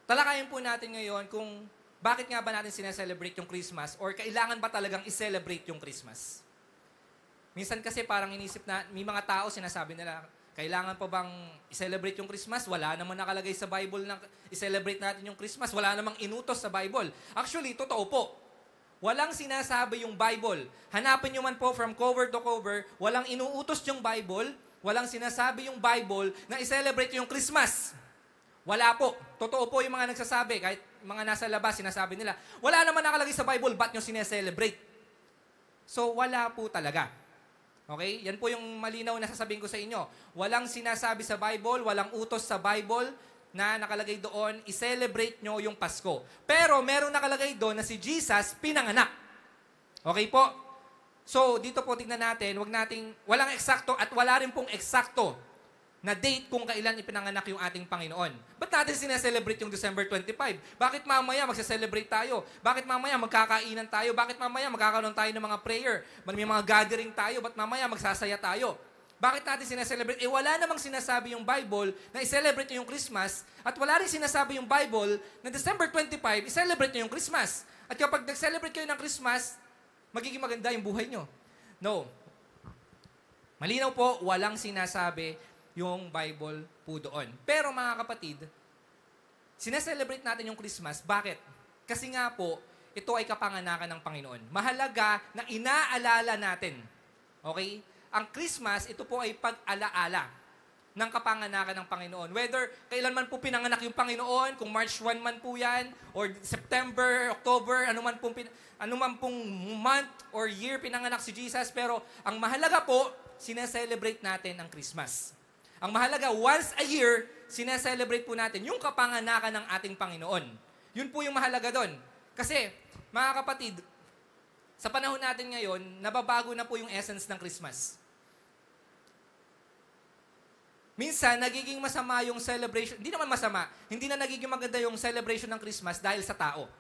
talakayin po natin ngayon kung bakit nga ba natin sineselebrate yung Christmas or kailangan ba talagang i-celebrate yung Christmas. Minsan kasi parang inisip na, may mga tao sinasabi nila, kailangan pa bang i-celebrate yung Christmas? Wala naman nakalagay sa Bible na i-celebrate natin yung Christmas. Wala namang inutos sa Bible. Actually, totoo po. Walang sinasabi yung Bible. Hanapin nyo man po from cover to cover, walang inuutos yung Bible, walang sinasabi yung Bible na i-celebrate yung Christmas. Wala po. Totoo po yung mga nagsasabi. Kahit mga nasa labas, sinasabi nila, wala naman nakalagay sa Bible, ba't nyo sineselebrate? So, wala po talaga. Okay? Yan po yung malinaw na sasabihin ko sa inyo. Walang sinasabi sa Bible, walang utos sa Bible na nakalagay doon, i-celebrate nyo yung Pasko. Pero, merong nakalagay doon na si Jesus pinanganak. Okay po? So, dito po tignan natin, walang eksakto at wala rin pong eksakto na date kung kailan ipinanganak yung ating Panginoon. Ba't natin sineselebrate yung December 25? Bakit mamaya magsaselebrate tayo? Bakit mamaya magkakainan tayo? Bakit mamaya magkakaroon tayo ng mga prayer? May mga gathering tayo? Ba't mamaya magsasaya tayo? Bakit natin sineselebrate? Wala namang sinasabi yung Bible na i-celebrate yung Christmas at wala rin sinasabi yung Bible na December 25, i-celebrate nyo yung Christmas. At kapag nag-celebrate kayo ng Christmas, magiging maganda yung buhay nyo. No. Malinaw po, walang sinasabi yung Bible po doon. Pero mga kapatid, sineselebrate natin yung Christmas. Bakit? Kasi nga po, ito ay kapanganakan ng Panginoon. Mahalaga na inaalala natin. Okay? Ang Christmas, ito po ay pag-alaala ng kapanganakan ng Panginoon. Whether kailan man po pinanganak yung Panginoon, kung March 1 man po yan, or September, October, ano man pong month or year pinanganak si Jesus, pero ang mahalaga po, sineselebrate natin ang Christmas. Ang mahalaga, once a year, sineselebrate po natin yung kapanganakan ng ating Panginoon. Yun po yung mahalaga doon. Kasi, mga kapatid, sa panahon natin ngayon, nababago na po yung essence ng Christmas. Minsan, nagiging masama yung celebration. Hindi naman masama. Hindi na nagiging maganda yung celebration ng Christmas dahil sa tao.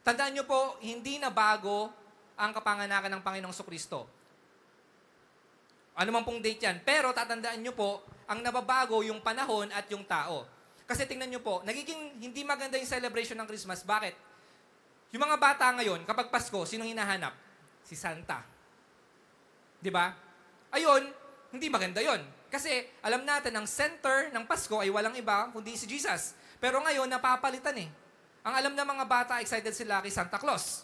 Tandaan nyo po, hindi na bago ang kapanganakan ng Panginoong Jesucristo. Ano man pong date yan. Pero tatandaan nyo po, ang nababago yung panahon at yung tao. Kasi tingnan nyo po, nagiging hindi maganda yung celebration ng Christmas. Bakit? Yung mga bata ngayon, kapag Pasko, sinong hinahanap? Si Santa. Di ba? Ayun, hindi maganda yon. Kasi alam natin, ang center ng Pasko ay walang iba kundi si Jesus. Pero ngayon, napapalitan eh. Ang alam ng mga bata, excited sila kay Santa Claus.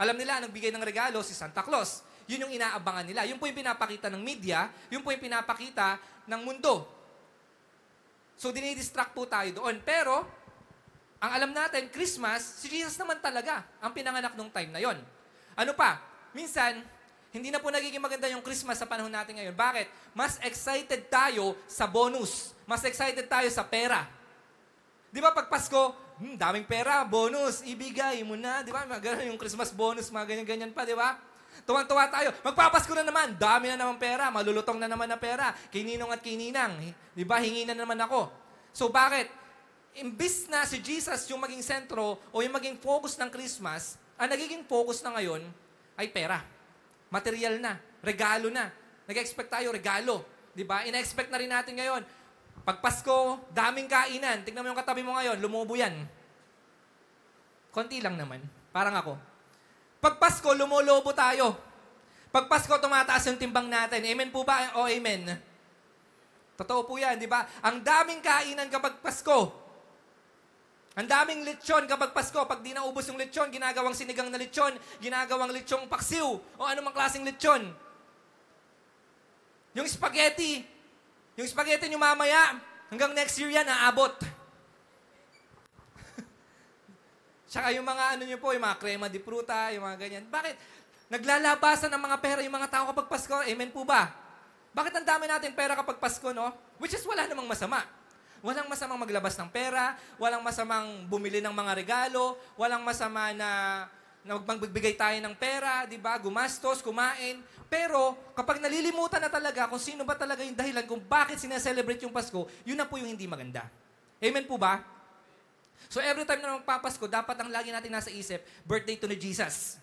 Alam nila, nagbigay ng regalo si Santa Claus. Yun yung inaabangan nila. Yun po yung pinapakita ng media, yun po yung pinapakita ng mundo. So, dinidistract po tayo doon. Pero, ang alam natin, Christmas, si Jesus naman talaga ang pinanganak nung time na yon. Ano pa? Minsan, hindi na po nagiging maganda yung Christmas sa panahon natin ngayon. Bakit? Mas excited tayo sa bonus. Mas excited tayo sa pera. Di ba pag Pasko, daming pera, bonus, ibigay mo na. Di ba? Ganun yung Christmas bonus, mga ganyan-ganyan pa, di ba? Tuwan-tuwa tayo. Magpapasko na naman. Dami na naman pera. Malulutong na naman na pera. Kay Ninong at kay Ninang. Di ba? Hingi na naman ako. So, bakit? Imbis na si Jesus yung maging sentro o yung maging focus ng Christmas, ang nagiging focus na ngayon ay pera. Material na. Regalo na. Nag-expect tayo, regalo. Di ba? Ina-expect na rin natin ngayon. Pag Pasko, daming kainan. Tignan mo yung katabi mo ngayon. Lumubo yan. Konti lang naman. Parang ako. Pag Pasko, lumolobo tayo. Pag Pasko, tumataas yung timbang natin. Amen po ba? O amen? Totoo po yan, di ba? Ang daming kainan kapag Pasko. Ang daming lechon kapag Pasko. Pag di naubos yung lechon, ginagawang sinigang na lechon, ginagawang lechong paksiw, o anumang klaseng lechon. Yung spaghetti nyo mamaya, hanggang next year yan, aabot. Tsaka yung mga nyo po, yung mga crema di pruta, yung mga ganyan. Bakit? Naglalabasan ng mga pera yung mga tao kapag Pasko. Amen po ba? Bakit ang dami natin pera kapag Pasko, no? Which is wala namang masama. Walang masamang maglabas ng pera, walang masamang bumili ng mga regalo, walang masama na magbibigay tayo ng pera, di ba? Gumastos, kumain. Pero kapag nalilimutan na talaga kung sino ba talaga yung dahilan kung bakit sineselebrate yung Pasko, yun na po yung hindi maganda. Amen po ba? So every time na magpapasko, dapat ang lagi natin nasa isip, birthday to ni Jesus.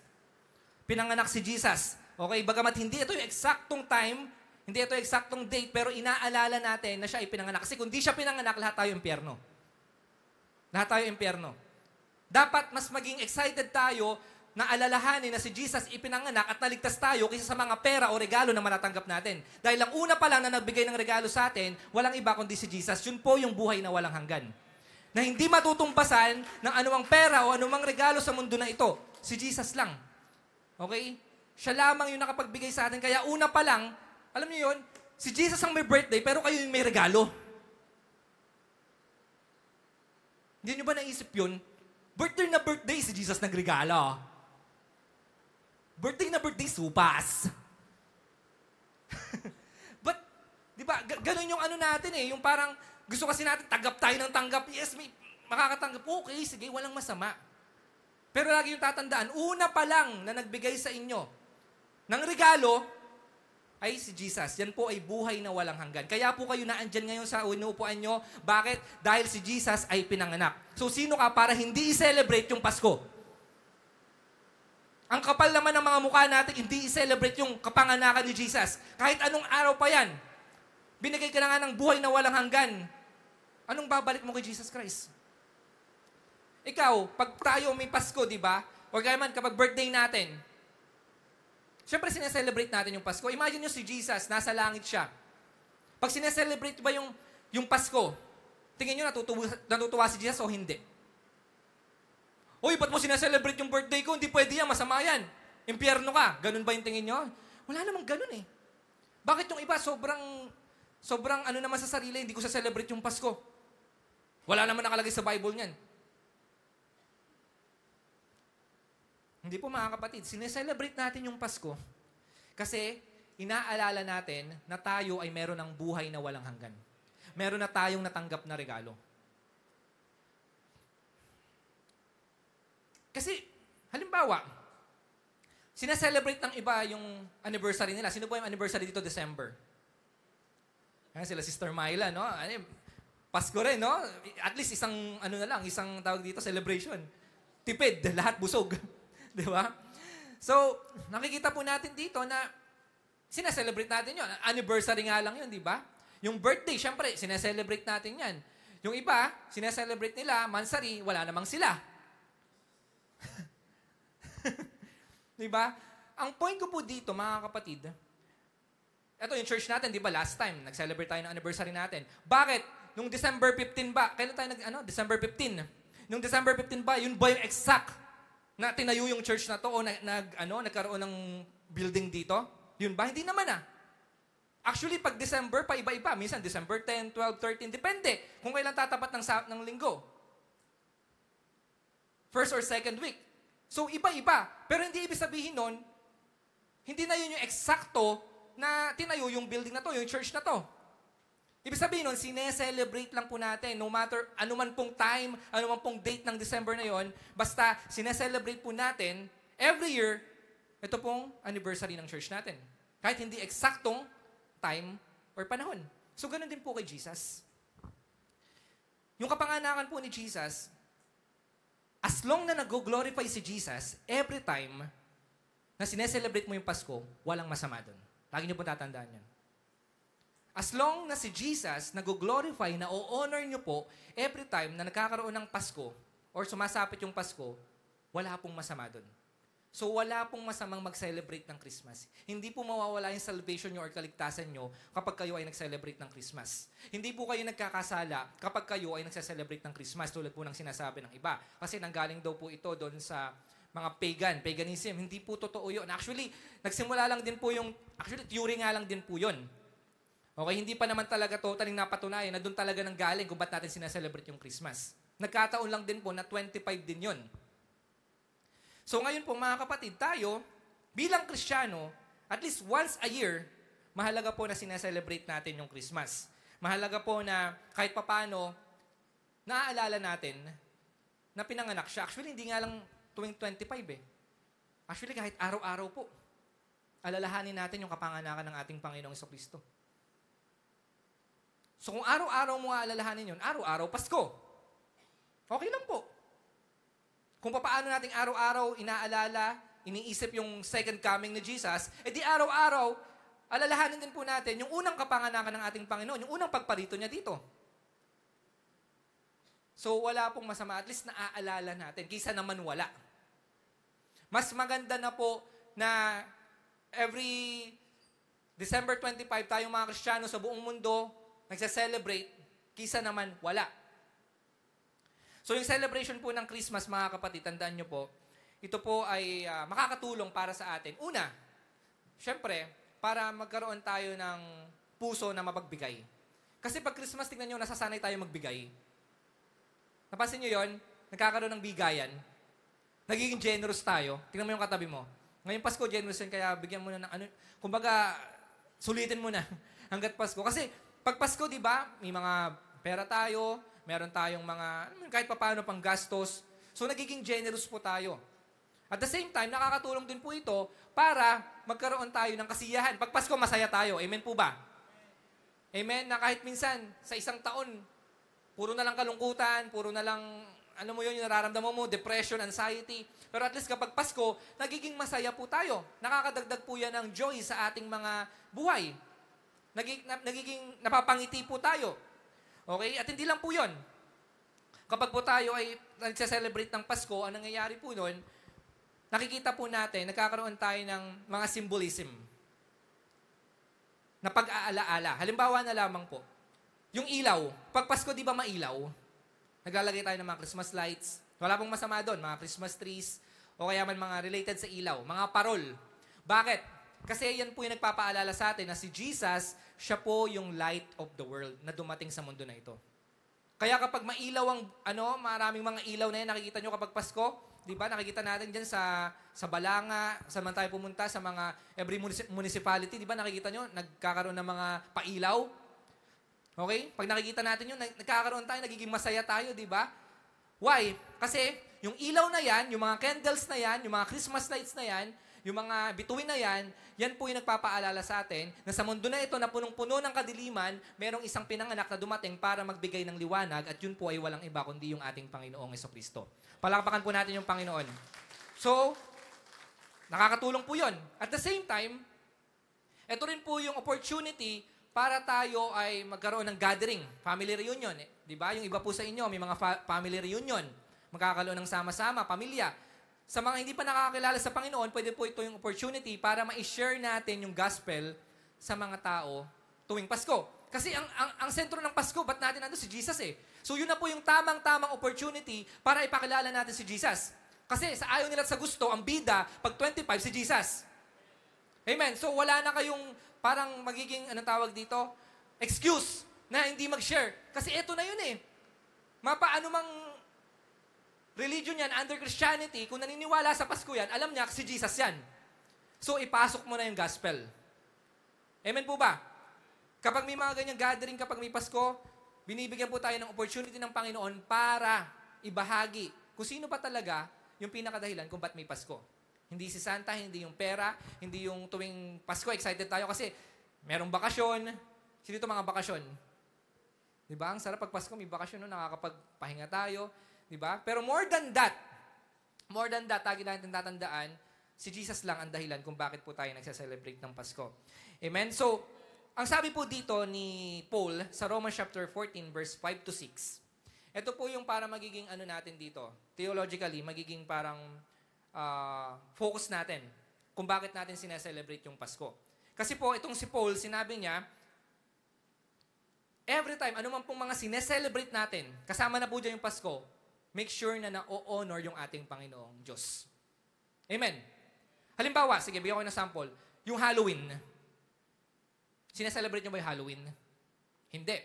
Pinanganak si Jesus. Okay? Bagamat hindi ito yung eksaktong time, hindi ito yung eksaktong date, pero inaalala natin na siya ay pinanganak. Kasi kung di siya pinanganak, lahat tayo impyerno. Lahat tayo impyerno. Dapat mas maging excited tayo na alalahanin na si Jesus ipinanganak at naligtas tayo kaysa sa mga pera o regalo na matatanggap natin. Dahil ang una pa lang na nagbigay ng regalo sa atin, walang iba kundi si Jesus. Yun po yung buhay na walang hanggan. Na hindi matutumpasan ng anumang pera o anumang regalo sa mundo na ito. Si Jesus lang. Okay? Siya lamang yung nakapagbigay sa atin. Kaya una pa lang, alam niyo yun, si Jesus ang may birthday, pero kayo yung may regalo. Hindi niyo ba naisip yun? Birthday na birthday, si Jesus nagregalo. Birthday na birthday, supas. But, di ba, ganun yung ano natin eh, yung parang gusto kasi natin tanggap tayo ng tanggap. Yes, may makakatanggap. Okay, sige, walang masama. Pero lagi yung tatandaan, una pa lang na nagbigay sa inyo ng regalo ay si Jesus. Yan po ay buhay na walang hanggan. Kaya po kayo naandyan ngayon sa inuupuan nyo. Bakit? Dahil si Jesus ay pinanganak. So, sino ka para hindi i-celebrate yung Pasko? Ang kapal naman ng mga mukha natin, hindi i-celebrate yung kapanganakan ni Jesus. Kahit anong araw pa yan, binigay ka na nga ng buhay na walang hanggan. Anong babalik mo kay Jesus Christ? Ikaw, pag tayo may Pasko, di ba? O kaya man, kapag birthday natin, siyempre, sineselebrate natin yung Pasko. Imagine nyo si Jesus, nasa langit siya. Pag sineselebrate ba yung Pasko, tingin nyo natutuwa si Jesus o hindi? Uy, ba't mo sineselebrate yung birthday ko? Hindi pwede yan, masama yan. Impyerno ka. Ganun ba yung tingin nyo? Wala namang ganun eh. Bakit yung iba sobrang ano naman sa sarili, hindi ko sa-celebrate yung Pasko? Wala naman nakalagay sa Bible niyan. Hindi po mga kapatid, sineselebrate natin yung Pasko kasi inaalala natin na tayo ay meron ng buhay na walang hanggan. Meron na tayong natanggap na regalo. Kasi, halimbawa, sineselebrate ng iba yung anniversary nila. Sino po yung anniversary dito? December. Ayan sila, Sister Myla, no? Pasko rin, no? At least isang tawag dito, celebration. Tipid, lahat busog. Di ba? So, nakikita po natin dito na sineselebrate natin yun. Anniversary nga lang yun, di ba? Yung birthday, syempre, sineselebrate natin yan. Yung iba, sineselebrate nila, mansari, wala namang sila. Di ba? Ang point ko po dito, mga kapatid, ito yung church natin, di ba, last time, nag-celebrate tayo ng anniversary natin. Bakit? Nung December 15 ba? Kailan tayo December 15. Nung December 15 ba, yun ba yung exact na tinayo yung church na to o nagkaroon ng building dito? Yun ba? Hindi naman ah. Actually, pag December, pa iba-iba. Minsan, December 10, 12, 13, depende kung kailan tatapat ng linggo. First or second week. So, iba-iba. Pero hindi ibig sabihin nun, hindi na yun yung eksakto na tinayo yung building na to, yung church na to. Ibig sabihin nun, sineselebrate lang po natin. No matter anuman pong time, anuman pong date ng December na yon, basta sineselebrate po natin, every year, ito pong anniversary ng church natin. Kahit hindi eksaktong time or panahon. So, ganun din po kay Jesus. Yung kapanganakan po ni Jesus, as long na nag-glorify si Jesus, every time na sineselebrate mo yung Pasko, walang masama doon. Lagi niyo po tatandaan yan. As long na si Jesus nag-glorify, na o-honor niyo po every time na nagkakaroon ng Pasko or sumasapit yung Pasko, wala pong masama doon. So wala pong masamang mag-celebrate ng Christmas. Hindi po mawawala yung salvation nyo or kaligtasan nyo kapag kayo ay nag-celebrate ng Christmas. Hindi po kayo nagkakasala kapag kayo ay nag-celebrate ng Christmas tulad po ng sinasabi ng iba. Kasi nanggaling daw po ito doon sa mga paganism. Hindi po totoo yun. Actually, nagsimula lang din po theory nga lang din po yun. Okay, hindi pa naman talaga totally napatunayan na doon talaga nang galing kung ba't natin sinaselebrate yung Christmas. Nagkataon lang din po na 25 din yun. So ngayon po mga kapatid, tayo bilang Kristiyano, at least once a year, mahalaga po na sinaselebrate natin yung Christmas. Mahalaga po na kahit papano, naaalala natin na pinanganak siya. Actually, hindi nga lang tuwing 25 eh. Actually, kahit araw-araw po, alalahanin natin yung kapanganakan ng ating Panginoong Jesucristo. So kung araw-araw mo aalalahanin yun, araw-araw Pasko. Okay lang po. Kung paano nating araw-araw inaalala, iniisip yung second coming ni Jesus, edi araw-araw, alalahanin din po natin yung unang kapanganakan ng ating Panginoon, yung unang pagparito niya dito. So, wala pong masama. At least naaalala natin, kaysa naman wala. Mas maganda na po na every December 25, tayong mga Kristiyano sa buong mundo, nagsa-celebrate, kaysa naman wala. So, yung celebration po ng Christmas, mga kapatid, tandaan nyo po, ito po ay makakatulong para sa atin. Una, syempre, para magkaroon tayo ng puso na mapagbigay. Kasi pag Christmas, tingnan nyo, nasasanay tayo magbigay. Napansin nyo yon? Nagkakaroon ng bigayan. Nagiging generous tayo. Tingnan mo yung katabi mo. Ngayong Pasko, generous yun, kaya bigyan mo na ng ano. Kumbaga, sulitin mo na hanggat Pasko. Kasi pag Pasko, di ba, may mga pera tayo, meron tayong mga, kahit papaano pang gastos. So, nagiging generous po tayo. At the same time, nakakatulong din po ito para magkaroon tayo ng kasiyahan. Pag Pasko, masaya tayo. Amen po ba? Amen? Na kahit minsan, sa isang taon, puro na lang kalungkutan, puro na lang, ano mo yun, yung nararamdaman mo, depression, anxiety. Pero at least kapag Pasko, nagiging masaya po tayo. Nakakadagdag po yan ng joy sa ating mga buhay. Nagiging napapangiti po tayo. Okay? At hindi lang po yun. Kapag po tayo ay nagsa-celebrate ng Pasko, ang nangyayari po nun, nakikita po natin, nagkakaroon tayo ng mga symbolism na pag-aalaala. Halimbawa na lamang po, yung ilaw. Pag Pasko, di ba mailaw? Naglalagay tayo ng mga Christmas lights. Wala pong masama doon, mga Christmas trees, o kaya man mga related sa ilaw, mga parol. Bakit? Kasi yan po yung nagpapaalala sa atin na si Jesus, siya po yung light of the world na dumating sa mundo na ito. Kaya kapag mailaw ang, maraming mga ilaw na yan, nakikita nyo kapag Pasko, di ba? Nakikita natin dyan sa Balanga, saan man tayo pumunta, sa mga every municipality, di ba? Nakikita nyo, nagkakaroon ng mga pailaw. Okay? Pag nakikita natin yun, nagkakaroon tayo, nagiging masaya tayo, di ba? Why? Kasi yung ilaw na yan, yung mga candles na yan, yung mga Christmas lights na yan, yung mga bituin na yan, yan po yung nagpapaalala sa atin na sa mundo na ito na punong-puno ng kadiliman, merong isang pinanganak na dumating para magbigay ng liwanag at yun po ay walang iba kundi yung ating Panginoong Jesucristo. Palakpakan po natin yung Panginoon. So, nakakatulong po yun. At the same time, ito rin po yung opportunity para tayo ay magkaroon ng gathering, family reunion. Di ba? Yung iba po sa inyo, may mga family reunion. Magkakaroon ng sama-sama, pamilya. Sa mga hindi pa nakakakilala sa Panginoon, pwede po ito yung opportunity para ma-share natin yung gospel sa mga tao tuwing Pasko. Kasi ang sentro ng Pasko, ba't natin nandun? Si Jesus eh. So yun na po yung tamang opportunity para ipakilala natin si Jesus. Kasi sa ayaw nila at sa gusto, ang bida, pag 25, si Jesus. Amen. So wala na kayong parang magiging, anong tawag dito? Excuse na hindi mag-share. Kasi eto na yun eh. Mapaano mang religion yan, under Christianity, kung naniniwala sa Pasko yan, alam niya si Jesus yan. So, ipasok mo na yung gospel. Amen po ba? Kapag may mga ganyang gathering, kapag may Pasko, binibigyan po tayo ng opportunity ng Panginoon para ibahagi kung sino pa talaga yung pinakadahilan kung ba't may Pasko. Hindi si Santa, hindi yung pera, hindi yung tuwing Pasko, excited tayo kasi merong bakasyon. Sino ito mga bakasyon? Diba? Ang sarap pag Pasko, may bakasyon, no? Nakakapagpahinga tayo. Diba? Pero more than that, lagi natin tatandaan, si Jesus lang ang dahilan kung bakit po tayo nagsa-celebrate ng Pasko. Amen? So, ang sabi po dito ni Paul sa Romans chapter 14, verse 5 to 6, ito po yung para magiging ano natin dito, theologically, magiging parang focus natin kung bakit natin sineselebrate yung Pasko. Kasi po, itong si Paul, sinabi niya, every time, ano man pong mga sineselebrate natin, kasama na po dyan yung Pasko, make sure na na-o-honor yung ating Panginoong Diyos. Amen. Halimbawa, sige, bigyan ko ng sample. Yung Halloween. Sineselebrate nyo ba yung Halloween? Hindi.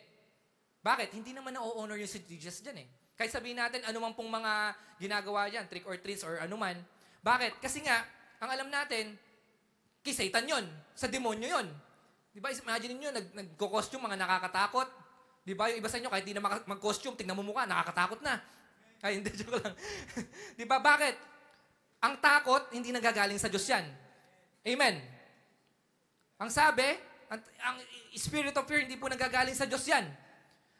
Bakit? Hindi naman na-o-honor yung si Jesus dyan eh. Kahit sabihin natin, ano man pong mga ginagawa dyan, trick or treats or anuman. Bakit? Kasi nga, ang alam natin, kay Satan yun. Sa demonyo yun. Diba? Imagine nyo, nagko-costume, mga nakakatakot. Diba? Yung iba sa inyo, kahit di na mag-costume, tignan mo mukha, nakakatakot na. Ay, hindi, joke lang. Diba? Bakit? Ang takot, hindi nagagaling sa Diyos yan. Amen. Ang sabi, ang spirit of fear, hindi po nagagaling sa Diyos yan.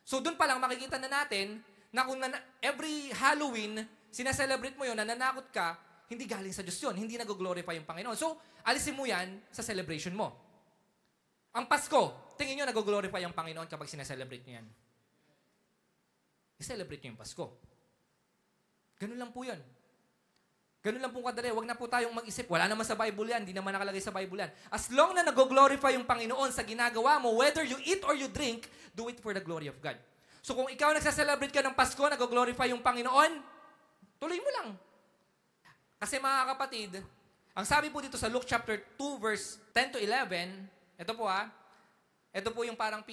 So, dun pa lang makikita na natin na kung every Halloween, sinaselebrate mo yun, nananakot ka, hindi galing sa Diyos yun. Hindi nag-glorify yung Panginoon. So, alisin mo yan sa celebration mo. Ang Pasko, tingin nyo, nag-glorify yung Panginoon kapag sinaselebrate nyo yan. i-celebrate nyo yung Pasko. Ganun lang po yun. Ganun lang po kadali. Huwag na po tayong mag-isip. Wala naman sa Bible yan. Hindi naman nakalagay sa Bible yan. As long na nag-glorify yung Panginoon sa ginagawa mo, whether you eat or you drink, do it for the glory of God. So kung ikaw nagsa-celebrate ka ng Pasko, nag-glorify yung Panginoon, tuloy mo lang. Kasi mga kapatid, ang sabi po dito sa Luke chapter 2 verse 10 to 11, ito po ito po yung parang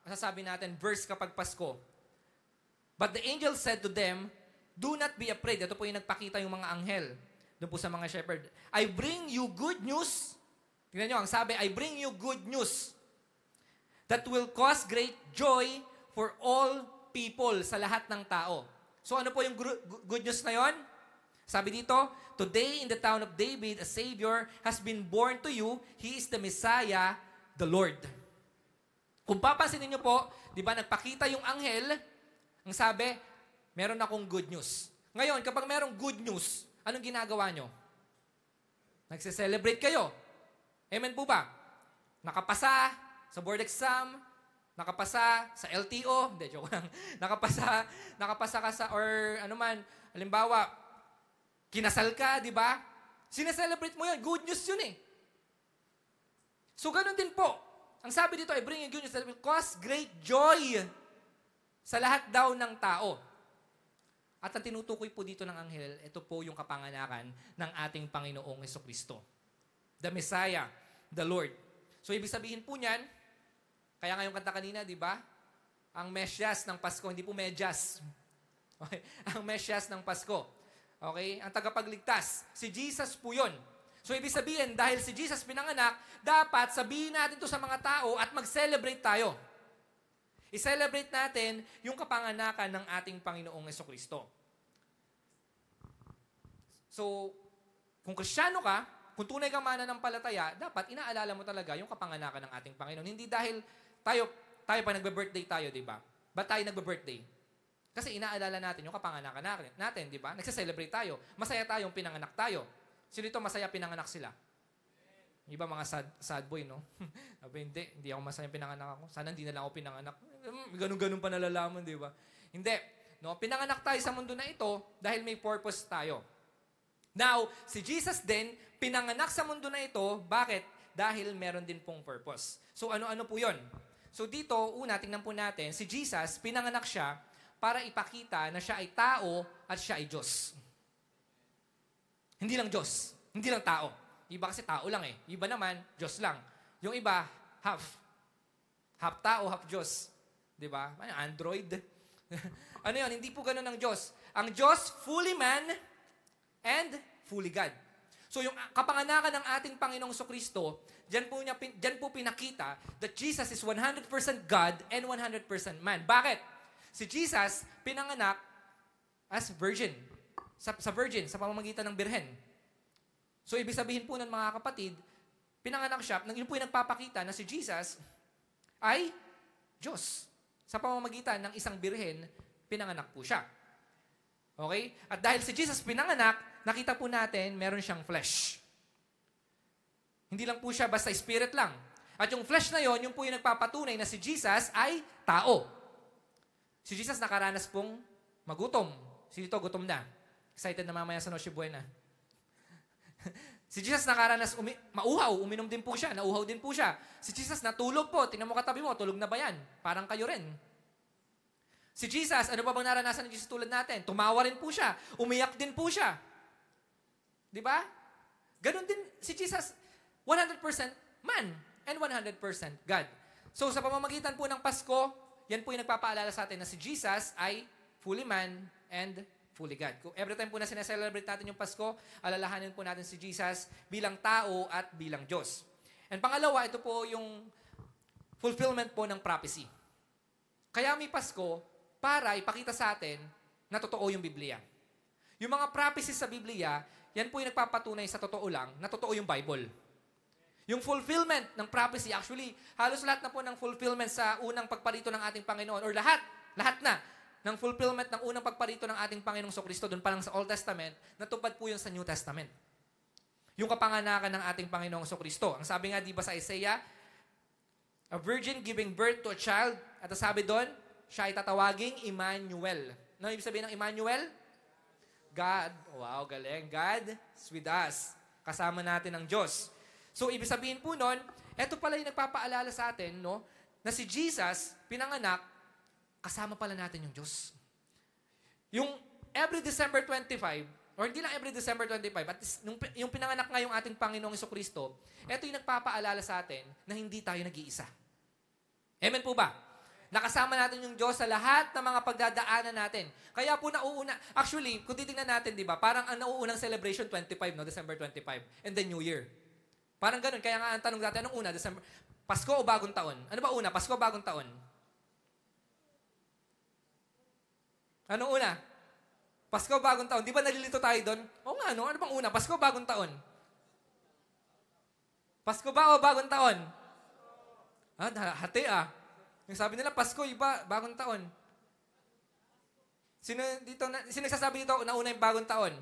masasabi natin, verse kapag Pasko. But the angel said to them, do not be afraid. Ito po yung nagpakita yung mga anghel. Doon po sa mga shepherd. I bring you good news. Tingnan nyo, ang sabi, I bring you good news that will cause great joy for all people, sa lahat ng tao. So ano po yung good news na yon? Sabi dito, today in the town of David, a Savior has been born to you. He is the Messiah, the Lord. Kung papansinin nyo po, di ba nagpakita yung anghel, ang sabi, meron akong good news. Ngayon, kapag merong good news, anong ginagawa nyo? Nagse-celebrate kayo. Amen po ba? Nakapasa sa board exam, nakapasa sa LTO, hindi, joke lang. Nakapasa ka sa, or ano man, halimbawa, kinasal ka, di ba? Sineselebrate mo yun. Good news yun eh. So, ganun din po. Ang sabi dito, I bring you good news that will cause great joy sa lahat daw ng tao. At ang tinutukoy po dito ng anghel, ito po yung kapanganakan ng ating Panginoong Jesucristo. The Messiah, the Lord. So, ibig sabihin po niyan, kaya ngayong kanta kanina, di ba? Ang Mesyas ng Pasko, hindi po medyas. Okay? Ang Mesyas ng Pasko. Okay? Ang tagapagligtas. Si Jesus po yun. So, ibig sabihin, dahil si Jesus pinanganak, dapat sabihin natin to sa mga tao at mag-celebrate tayo. I-celebrate natin yung kapanganakan ng ating Panginoong Jesucristo. So, kung Kristiyano ka, kung tunay kang mananampalataya, dapat inaalala mo talaga yung kapanganakan ng ating Panginoon. Hindi dahil tayo pa nagbe-birthday tayo, di ba? Ba't tayo nagbe-birthday? Kasi inaalala natin yung kapanganakan natin, di ba? Nagse-celebrate tayo. Masaya tayong pinanganak tayo. Sino ito masaya pinanganak sila? Iba mga sad boy, no? Sabi, hindi ako masaya pinanganak ako. Sana hindi na lang ako pinanganak. Ganun-ganun pa nalalaman, di ba? Hindi. No? Pinanganak tayo sa mundo na ito dahil may purpose tayo. Now, si Jesus din, pinanganak sa mundo na ito. Bakit? Dahil meron din pong purpose. So, ano-ano po yun? So, dito, tingnan po natin, si Jesus, pinanganak siya para ipakita na siya ay tao at siya ay Diyos. Hindi lang Diyos. Hindi lang tao. Iba kasi tao lang eh. Iba naman, Diyos lang. Yung iba, half. Half tao, half Diyos. Diba? Android. Ano yun? Hindi po ganun ang Diyos. Ang Diyos, fully man and fully God. So yung kapanganakan ng ating Panginoong Jesucristo, diyan po pinakita that Jesus is 100% God and 100% man. Bakit? Si Jesus, pinanganak as virgin. Sa virgin, sa pamamagitan ng birhen. So, ibig sabihin po ng mga kapatid, pinanganak siya, yun po yung nagpapakita na si Jesus ay Diyos. Sa pamamagitan ng isang birhen, pinanganak po siya. Okay? At dahil si Jesus pinanganak, nakita po natin, meron siyang flesh. Hindi lang po siya basta spirit lang. At yung flesh na yon, yung po yung nagpapatunay na si Jesus ay tao. Si Jesus nakaranas pong magutom. Si dito, gutom na. Excited na mamaya sa Noche Buena. Si Jesus nakaranas mauhaw, uminom din po siya, nauhaw din po siya. Si Jesus natulog po, tingnan mo katabi mo, tulog na ba yan? Parang kayo rin. Si Jesus, ano pa bang naranasan ni Jesus tulad natin? Tumawa rin po siya, umiyak din po siya. Di ba? Ganon din si Jesus, 100% man and 100% God. So sa pamamagitan po ng Pasko, yan po yung nagpapaalala sa atin na si Jesus ay fully man and fully God. Every time po na sineselebrate natin yung Pasko, alalahanin po natin si Jesus bilang tao at bilang Diyos. And pangalawa, ito po yung fulfillment po ng prophecy. Kaya may Pasko para ipakita sa atin na totoo yung Biblia. Yung mga prophecies sa Biblia, yan po yung nagpapatunay sa totoo lang na totoo yung Bible. Yung fulfillment ng prophecy, actually, halos lahat na po ng fulfillment sa unang pagparito ng ating Panginoon, or lahat na, ng fulfillment ng unang pagparito ng ating Panginoong Jesucristo doon pa lang sa Old Testament, natupad po yun sa New Testament. Yung kapanganakan ng ating Panginoong Jesucristo. Ang sabi nga, di ba sa Isaiah, a virgin giving birth to a child, at sabi doon, siya ay tatawaging Emmanuel. Ano ibig sabihin ng Emmanuel? God. Wow, galing. God is with us. Kasama natin ang Diyos. So, ibig sabihin po nun, eto pala yung nagpapaalala sa atin, no, na si Jesus, pinanganak, kasama pala natin yung Diyos. Yung every December 25, or hindi lang every December 25, at yung pinanganak nga yung ating Panginoong Jesucristo, ito yung nagpapaalala sa atin na hindi tayo nag-iisa. Amen po ba? Nakasama natin yung Diyos sa lahat ng mga pagdadaanan natin. Kaya po nauuna, actually, kung titingnan natin, di ba, parang ang nauunang celebration 25, no? December 25, and then New Year. Parang ganun. Kaya nga ang tanong natin, anong una? December, Pasko o Bagong Taon? Ano ba una? Pasko o Bagong Taon? Anong una? Pasko o Bagong Taon? Di ba nalilito tayo doon? Oo nga, no? Ano bang una? Pasko o Bagong Taon? Pasko ba o Bagong Taon? Hati ah. Yung sabi nila, Pasko, iba, Bagong Taon. Sino nagsasabi dito na una yung Bagong Taon?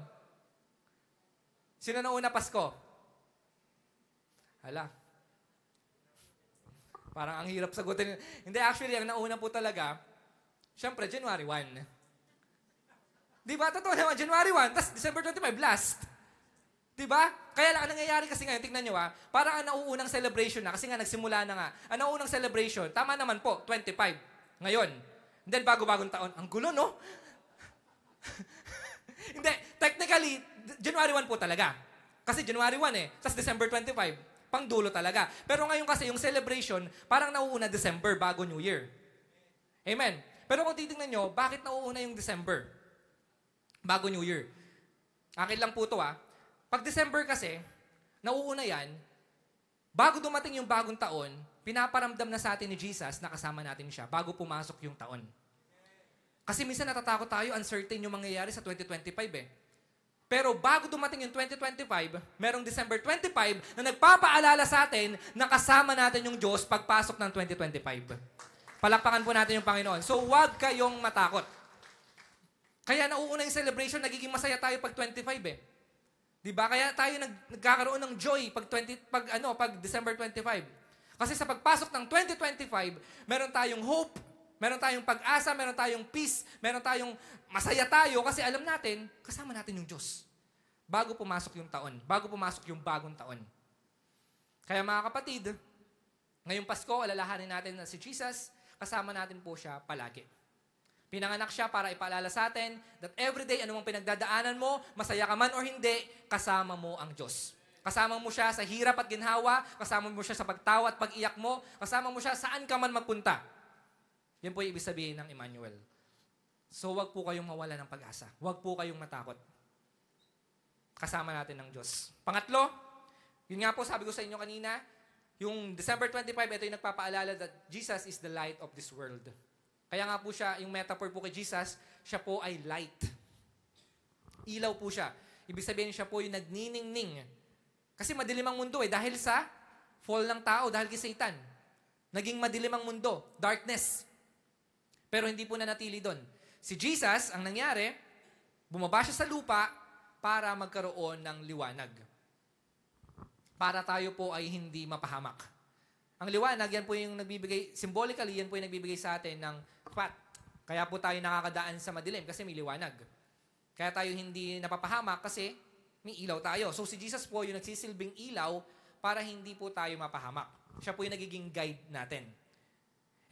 Sino na una Pasko? Hala. Parang ang hirap sagutin. Hindi, actually, ang nauna po talaga, syempre, January 1. Di ba? Totoo naman, January 1, tapos December 25, last. Di ba? Kaya lang, ang nangyayari kasi ngayon, tingnan nyo parang ang nauunang celebration na, kasi nga nagsimula na nga. Ang nauunang celebration, tama naman po, 25. Ngayon. And then, bago-bagong taon. Ang gulo, no? Hindi, technically, January 1 po talaga. Kasi January 1 tapos December 25. Pang dulo talaga. Pero ngayon kasi, yung celebration, parang nauuna December, bago New Year. Amen. Pero kung titingnan nyo, bakit nauuna yung December? Bago New Year. Akin lang po ito Pag December kasi, nauuna yan, bago dumating yung bagong taon, pinaparamdam na sa atin ni Jesus na kasama natin siya bago pumasok yung taon. Kasi minsan natatakot tayo, uncertain yung mangyayari sa 2025 Pero bago dumating yung 2025, merong December 25 na nagpapaalala sa atin na kasama natin yung Diyos pagpasok ng 2025. Palakpakan po natin yung Panginoon. So, huwag kayong matakot. Kaya nauuna yung celebration, nagiging masaya tayo pag 25 Diba? Kaya tayo nagkakaroon ng joy pag December 25. Kasi sa pagpasok ng 2025, meron tayong hope, meron tayong pag-asa, meron tayong peace, meron tayong masaya tayo kasi alam natin, kasama natin yung Diyos. Bago pumasok yung taon, bago pumasok yung bagong taon. Kaya mga kapatid, ngayong Pasko, alalahanin natin na si Jesus, kasama natin po siya palagi. Pinanganak siya para ipaalala sa atin that everyday, anumang pinagdadaanan mo, masaya ka man or hindi, kasama mo ang Diyos. Kasama mo siya sa hirap at ginhawa, kasama mo siya sa pagtawa at pag-iyak mo, kasama mo siya saan ka man magpunta. Yan po yung ibig sabihin ng Emmanuel. So, wag po kayong mawala ng pag-asa. Wag po kayong matakot. Kasama natin ng Diyos. Pangatlo, yun nga po sabi ko sa inyo kanina, yung December 25, ito yung nagpapaalala that Jesus is the light of this world. Kaya nga po siya, yung metaphor po kay Jesus, siya po ay light. Ilaw po siya. Ibig sabihin siya po yung nagniningning. Kasi madilim ang mundo dahil sa fall ng tao, dahil kay Satan. Naging madilim ang mundo, darkness. Pero hindi po nanatili doon. Si Jesus, ang nangyari, bumaba siya sa lupa para magkaroon ng liwanag. Para tayo po ay hindi mapahamak. Ang liwanag, yan po yung nagbibigay, symbolically, yan po yung nagbibigay sa atin ng path. Kaya po tayo nakakadaan sa madilim kasi may liwanag. Kaya tayo hindi napapahamak kasi may ilaw tayo. So si Jesus po yung nagsisilbing ilaw para hindi po tayo mapahamak. Siya po yung nagiging guide natin.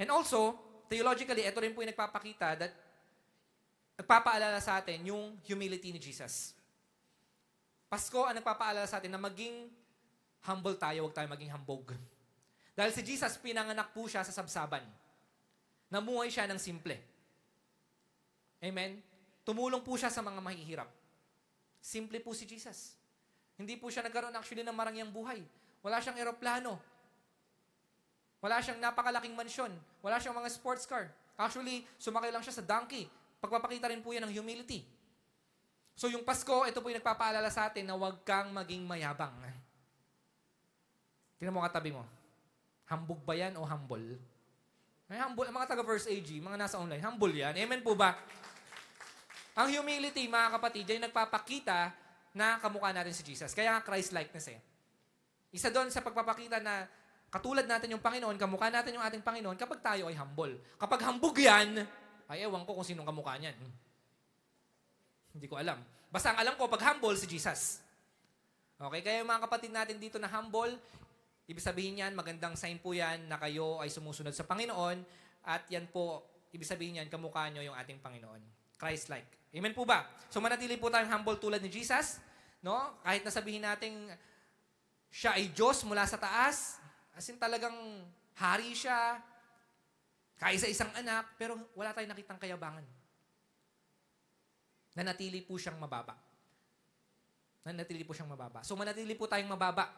And also, theologically, ito rin po yung nagpapakita that nagpapaalala sa atin yung humility ni Jesus. Pasko ang nagpapaalala sa atin na maging humble tayo, huwag tayo maging hambog. Dahil si Jesus, pinanganak po siya sa sabsaban. Namuhay siya ng simple. Amen? Tumulong po siya sa mga mahihirap. Simple po si Jesus. Hindi po siya nagkaroon actually ng marangyang buhay. Wala siyang eroplano. Wala siyang napakalaking mansyon. Wala siyang mga sports car. Actually, sumakay lang siya sa donkey. Pagpapakita rin po yan ng humility. So yung Pasko, ito po yung nagpapaalala sa atin na huwag kang maging mayabang. Tingnan mo katabi mo. Hambog ba yan o humble? Ay, humble. Ang mga taga First AG, mga nasa online, humble yan. Amen po ba? Ang humility, mga kapatid, yan yung nagpapakita na kamukha natin si Jesus. Kaya nga Christ-likeness Isa doon sa pagpapakita na Katulad natin yung Panginoon, kamukha natin yung ating Panginoon kapag tayo ay humble. Kapag hambog yan, ay ewan ko kung sinong kamukha niyan. Hindi ko alam. Basta ang alam ko, pag humble, si Jesus. Okay, kaya yung mga kapatid natin dito na humble, ibig sabihin yan, magandang sign po yan na kayo ay sumusunod sa Panginoon at yan po, ibig sabihin yan, kamukha nyo yung ating Panginoon. Christ-like. Amen po ba? So manatili po tayong humble tulad ni Jesus, no? Kahit nasabihin natin siya ay Diyos mula sa taas, as in talagang hari siya, kaisa-isang anak, pero wala tayong nakitang kayabangan. Nanatili po siyang mababa. Nanatili po siyang mababa. So manatili po tayong mababa.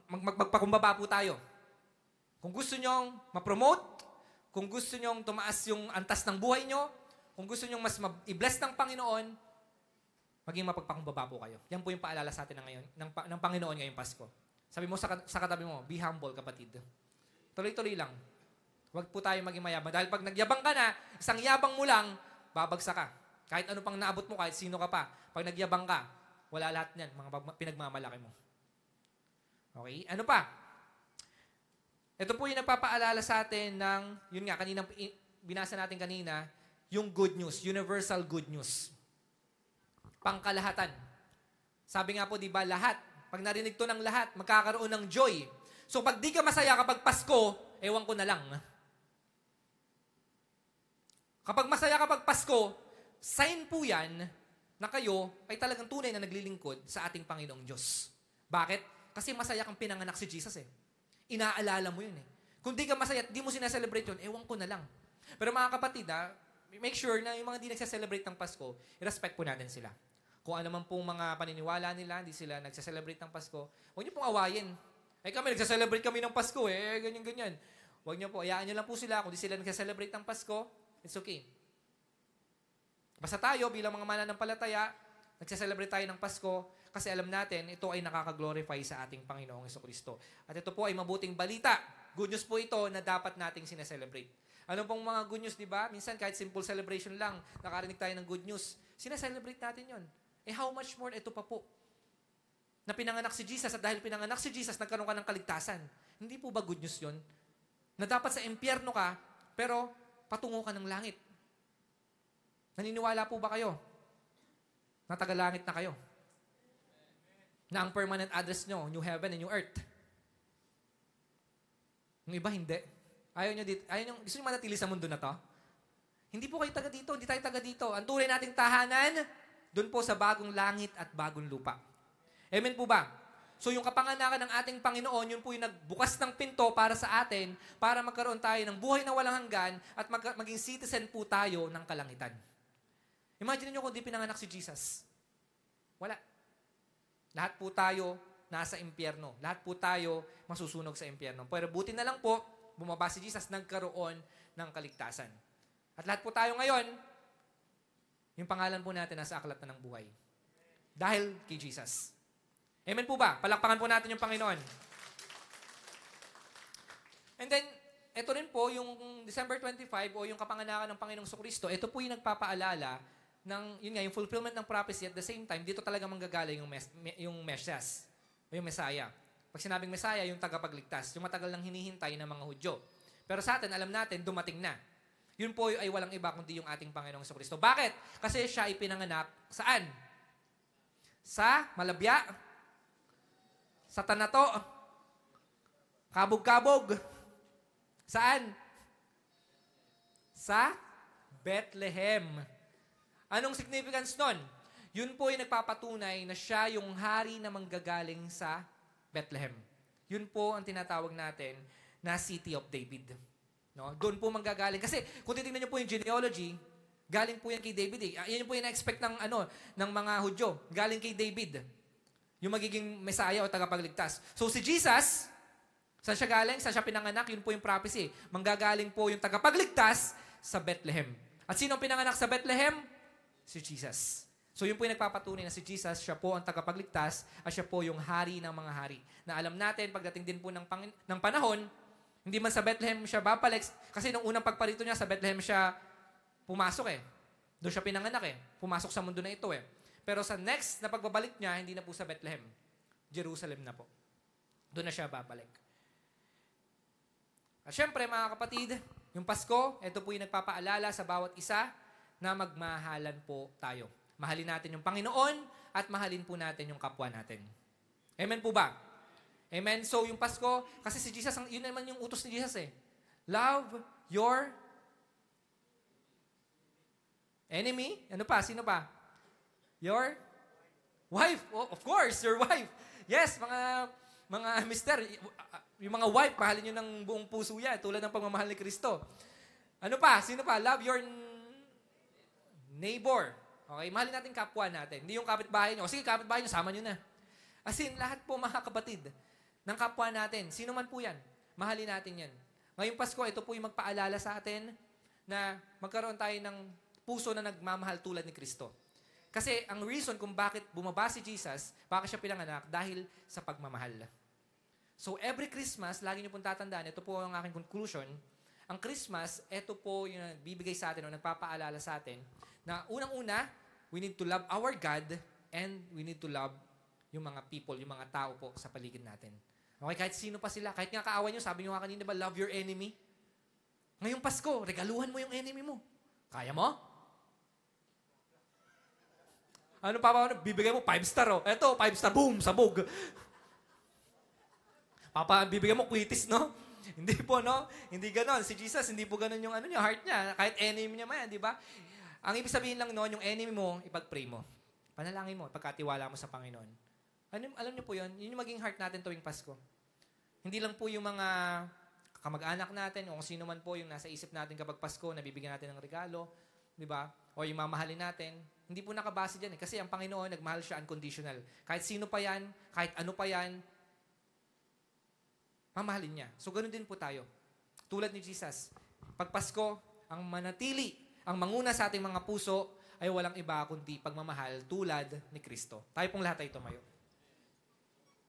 Magpakumbaba po tayo. Kung gusto nyong ma-promote, kung gusto nyong tumaas yung antas ng buhay nyo, kung gusto nyong mas i-bless ng Panginoon, maging mapagpakumbaba po kayo. Yan po yung paalala sa atin ngayon, ng Panginoon ngayong Pasko. Sabi mo sa katabi mo, be humble, kapatid. Tuloy-tuloy lang. Huwag po tayo maging mayabang. Dahil pag nagyabang ka na, isang yabang mo lang, babagsak ka. Kahit ano pang naabot mo, kahit sino ka pa. Pag nagyabang ka, wala lahat yan, mga pinagmamalaki mo. Okay? Ano pa? Ito po yung nagpapaalala sa atin ng, yun nga, binasa natin kanina, yung good news, universal good news. Pangkalahatan. Sabi nga po, di ba, lahat. Pag narinig to ng lahat, magkakaroon ng joy. So pag di ka masaya kapag Pasko, ewan ko na lang. Kapag masaya kapag Pasko, sign po yan na kayo ay talagang tunay na naglilingkod sa ating Panginoong Diyos. Bakit? Kasi masaya kang pinanganak si Jesus eh. Inaalala mo yun eh. Kung di ka masaya at di mo sinaselebrate yun, ewan ko na lang. Pero mga kapatid, make sure na yung mga di nagsaselebrate ng Pasko, i-respect po natin sila. Kung ano man pong mga paniniwala nila, hindi sila nagsaselebrate ng Pasko, huwag niyo pong awayin. Kami, nagsaselebrate kami ng Pasko ganyan-ganyan. Huwag niyo po, ayaan niyo lang po sila. Kung di sila nagsaselebrate ng Pasko, it's okay. Basta tayo, bilang mga mananampalataya, nagsaselebrate tayo ng Pasko kasi alam natin, ito ay nakaka-glorify sa ating Panginoong Jesucristo. At ito po ay mabuting balita. Good news po ito na dapat nating sineselebrate. Ano pong mga good news, di ba? Minsan kahit simple celebration lang, nakarinig tayo ng good news, sineselebrate natin yon. How much more ito pa po? Na pinanganak si Jesus at dahil pinanganak si Jesus, nagkaroon ka ng kaligtasan. Hindi po ba good news yon? Na dapat sa impyerno ka, pero patungo ka ng langit. Naniniwala po ba kayo? Na tagalangit na kayo? Na ang permanent address nyo, new heaven and new earth. Yung iba, hindi. Ayaw nyo dito. Gusto nyo manatili sa mundo na to? Hindi po kayo taga dito. Hindi tayo taga dito. Ang tunay nating tahanan, doon po sa bagong langit at bagong lupa. Amen po ba? So yung kapanganakan ng ating Panginoon, yun po yung nagbukas ng pinto para sa atin, para magkaroon tayo ng buhay na walang hanggan at maging citizen po tayo ng kalangitan. Imagine nyo kung di pinanganak si Jesus. Wala. Lahat po tayo nasa impyerno. Lahat po tayo masusunog sa impyerno. Pero buti na lang po, bumaba si Jesus, nagkaroon ng kaligtasan. At lahat po tayo ngayon, yung pangalan po natin nasa aklat na ng buhay. Dahil kay Jesus. Amen po ba? Palakpakan po natin yung Panginoon. And then, ito rin po, yung December 25 o yung kapanganakan ng Panginoong Jesucristo, ito po yung nagpapaalala ng, yun nga, yung fulfillment ng prophecy at the same time, dito talaga manggagala yung Mesias o yung Messiah. Pag sinabing Messiah, yung tagapagligtas, yung matagal nang hinihintay ng mga Hudyo. Pero sa atin, alam natin, dumating na. Yun po ay walang iba kundi yung ating Panginoong Jesucristo. Bakit? Kasi siya ay pinanganak saan? Sa Malabya? Sa Tanato? Kabog-kabog? Saan? Sa Bethlehem. Anong significance nun? Yun po ay nagpapatunay na siya yung hari na manggagaling sa Bethlehem. Yun po ang tinatawag natin na City of David. No? Doon po manggagaling. Kasi kung titingnan niyo po yung genealogy, galing po yan kay David eh. Yan po yung na-expect ng mga Hudyo. Galing kay David. Yung magiging Messiah o tagapagligtas. So si Jesus, saan siya galing? Saan siya pinanganak? Yun po yung prophecy. Manggagaling po yung tagapagligtas sa Bethlehem. At sino ang pinanganak sa Bethlehem? Si Jesus. So yun po yung nagpapatunay na si Jesus, siya po ang tagapagligtas at siya po yung hari ng mga hari. Na alam natin, pagdating din po ng panahon, hindi man sa Bethlehem siya babalik, kasi nung unang pagparito niya, sa Bethlehem siya pumasok eh. Doon siya pinanganak eh. Pumasok sa mundo na ito eh. Pero sa next na pagbabalik niya, hindi na po sa Bethlehem. Jerusalem na po. Doon na siya babalik. At syempre, mga kapatid, yung Pasko, ito po yung nagpapaalala sa bawat isa na magmahalan po tayo. Mahalin natin yung Panginoon at mahalin po natin yung kapwa natin. Amen po ba? Amen? So, yung Pasko, kasi si Jesus, yun naman yung utos ni Jesus eh. Love your enemy. Ano pa? Sino pa? Your wife. Oh, of course, your wife. Yes, mga mister, yung mga wife, mahalin nyo ng buong puso yan, tulad ng pagmamahal ni Kristo. Ano pa? Sino pa? Love your neighbor. Okay? Mahalin natin kapwa natin. Hindi yung kapitbahay nyo. Sige, kapitbahay nyo, sama nyo na. As in, lahat po mga kapatid ng kapwa natin. Sino man po yan, mahalin natin yan. Ngayong Pasko, ito po yung magpaalala sa atin na magkaroon tayo ng puso na nagmamahal tulad ni Kristo. Kasi ang reason kung bakit bumaba si Jesus, bakit siya pinanganak, dahil sa pagmamahal. So every Christmas, lagi niyo pong tatandaan, ito po ang aking conclusion, ang Christmas, ito po yung bibigay sa atin o nagpapaalala sa atin na unang-una, we need to love our God and we need to love yung mga people, yung mga tao po sa paligid natin. Okay, kahit sino pa sila, kahit nga kaawan nyo, sabi nyo nga kanina ba, love your enemy? Ngayong Pasko, regaluhan mo yung enemy mo. Kaya mo? Ano pa ba? Bibigay mo 5-star, oh. Eto, 5-star, boom, sabog. Bibigay mo quitis, no? Hindi po, no? Hindi ganon. Si Jesus, hindi po ganon yung heart niya. Kahit enemy niya man, di ba? Ang ibig sabihin lang noon, yung enemy mo, ipag-pray mo. Panalangin mo, pagkatiwala mo sa Panginoon. Alam niyo po yun? Yun yung maging heart natin tuwing Pasko. Hindi lang po yung mga kamag-anak natin o kung sino man po yung nasa isip natin kapag Pasko, nabibigyan natin ng regalo, di ba? O yung mamahalin natin. Hindi po nakabase dyan eh. Kasi ang Panginoon, nagmahal siya unconditional. Kahit sino pa yan, kahit ano pa yan, mamahalin niya. So, ganun din po tayo. Tulad ni Jesus. Pag Pasko, ang manatili, ang manguna sa ating mga puso, ay walang iba kundi pagmamahal tulad ni Kristo. Tayo pong lahat ay tumayo.